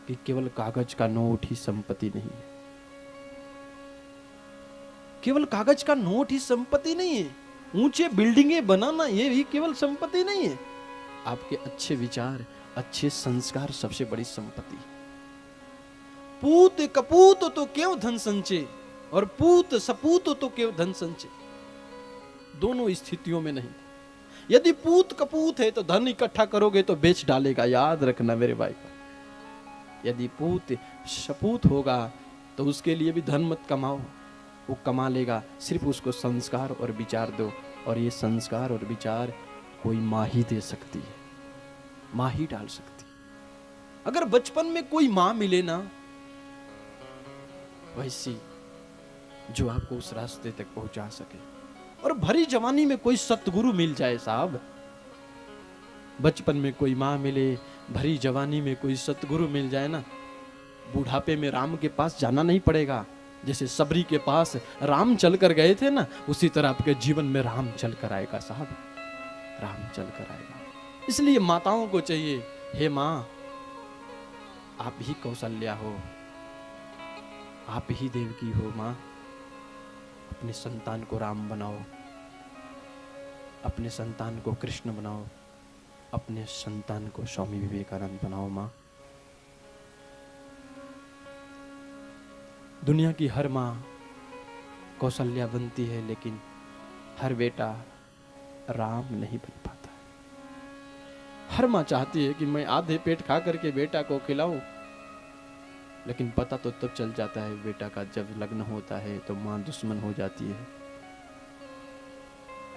कि केवल कागज का नोट ही संपत्ति नहीं है। केवल कागज का नोट ही संपत्ति नहीं है। ऊंचे बिल्डिंगें बनाना ये भी केवल संपत्ति नहीं है। आपके अच्छे विचार, अच्छे संस्कार सबसे बड़ी संपत्ति है। पूत कपूत तो क्यों धन संचय, और पूत सपूत तो क्यों धन संचय। दोनों स्थितियों में नहीं। यदि पूत कपूत है तो धन इकट्ठा करोगे तो बेच डालेगा, याद रखना मेरे भाई को। यदि पूत सपूत होगा तो उसके लिए भी धन मत कमाओ, वो कमा लेगा, सिर्फ उसको संस्कार और विचार दो। और ये संस्कार और विचार कोई माँ ही दे सकती है, माँ ही डाल सकती है। अगर बचपन में कोई माँ मिले ना वैसी, जो आपको उस रास्ते तक पहुंचा सके, और भरी जवानी में कोई सतगुरु मिल जाए साहब, बचपन में कोई माँ मिले, भरी जवानी में कोई सतगुरु मिल जाए ना, बुढ़ापे में राम के पास जाना नहीं पड़ेगा। जैसे सबरी के पास राम चल कर गए थे ना, उसी तरह आपके जीवन में राम चल कर आएगा साहब, राम चल कर आएगा। इसलिए माताओं को चाहिए, हे माँ आप ही कौशल्या हो, आप ही देवकी हो माँ, अपने संतान को राम बनाओ, अपने संतान को कृष्ण बनाओ, अपने संतान को स्वामी विवेकानंद बनाओ माँ। दुनिया की हर माँ कौशल्या बनती है, लेकिन हर बेटा राम नहीं बन पाता। हर माँ चाहती है कि मैं आधे पेट खा करके बेटा को खिलाऊं, लेकिन पता तो तब चल जाता है बेटा का जब लग्न होता है तो माँ दुश्मन हो जाती है।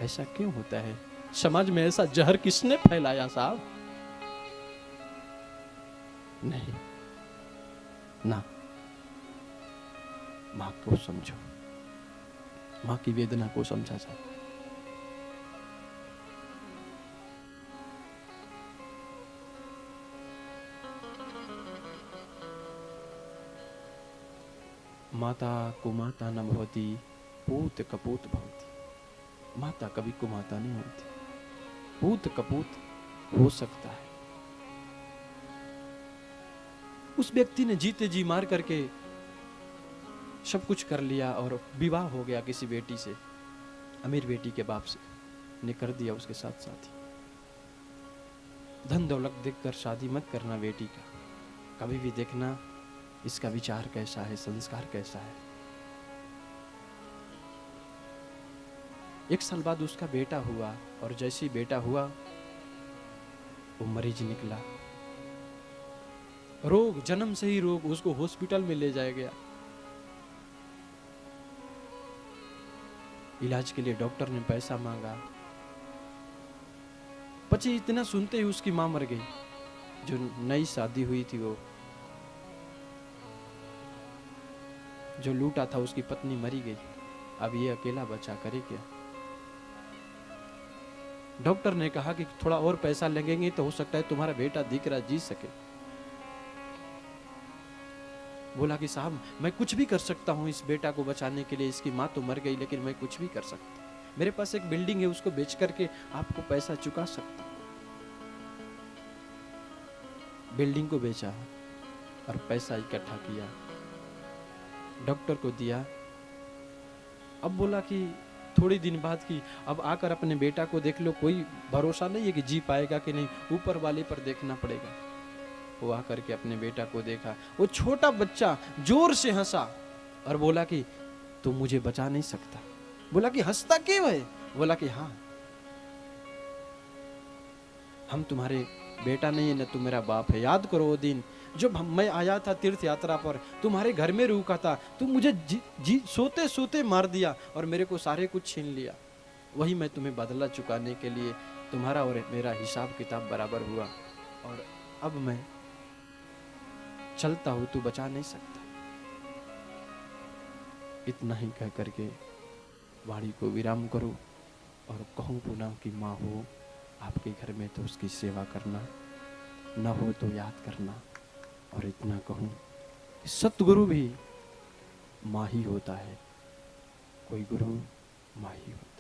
ऐसा क्यों होता है? समाज में ऐसा जहर किसने फैलाया साहब? नहीं ना, माँ को समझो, माँ की वेदना को समझा जाए। माता कुमाता न भवती, पूत कपूत भवती। माता कभी कुमाता नहीं होती, पूत कपूत हो सकता है। उस व्यक्ति ने जीते जी मार करके सब कुछ कर लिया और विवाह हो गया किसी बेटी से, अमीर बेटी के बाप से, ने कर दिया उसके साथ साथ ही। धन दौलत देखकर शादी मत करना बेटी का, कभी भी देखना इसका विचार कैसा है, संस्कार कैसा है। एक साल बाद उसका बेटा हुआ, और जैसे ही बेटा हुआ वो मरीज निकला, रोग, जन्म से ही रोग, उसको हॉस्पिटल में ले जाया गया। इलाज के लिए डॉक्टर ने पैसा मांगा, बच्चे इतना सुनते ही उसकी मां मर गई। जो नई शादी हुई थी, वो जो लूटा था उसकी पत्नी मरी गई। अब ये अकेला बचा, करे क्या? डॉक्टर ने कहा कि थोड़ा और पैसा लगेंगे तो हो सकता है तुम्हारा बेटा दिख रहा जी सके। बोला कि साहब मैं कुछ भी कर सकता हूं इस बेटा को बचाने के लिए, इसकी माँ तो मर गई लेकिन मैं कुछ भी कर सकता, मेरे पास एक बिल्डिंग है उसको बेच करके आपको पैसा चुका सकता। बिल्डिंग को बेचा और पैसा इकट्ठा किया, डॉक्टर को दिया। अब बोला कि थोड़ी दिन बाद की अब आकर अपने बेटा को देख लो, कोई भरोसा नहीं है कि जी पाएगा कि नहीं, ऊपर वाले पर देखना पड़ेगा। वो आकर के अपने बेटा को देखा, वो छोटा बच्चा जोर से हंसा और बोला कि तू मुझे बचा नहीं सकता। बोला कि हंसता क्यों है? बोला कि हाँ, हम तुम्हारे बेटा नहीं है ना, तू मेरा बाप है। याद करो वो दिन जब मैं आया था तीर्थ यात्रा पर, तुम्हारे घर में रुका था, तुम मुझे सोते सोते मार दिया और मेरे को सारे कुछ छीन लिया। वही मैं तुम्हें बदला चुकाने के लिए तुम्हारा और मेरा हिसाब किताब बराबर हुआ, और अब मैं चलता हूं, तू बचा नहीं सकता। इतना ही कह करके वाणी को विराम करो और कहूं पुनः कि माँ हो आपके घर में तो उसकी सेवा करना, न हो तो याद करना। और इतना कहूं कि सतगुरु भी माँ ही होता है, कोई गुरु माँ ही होता है।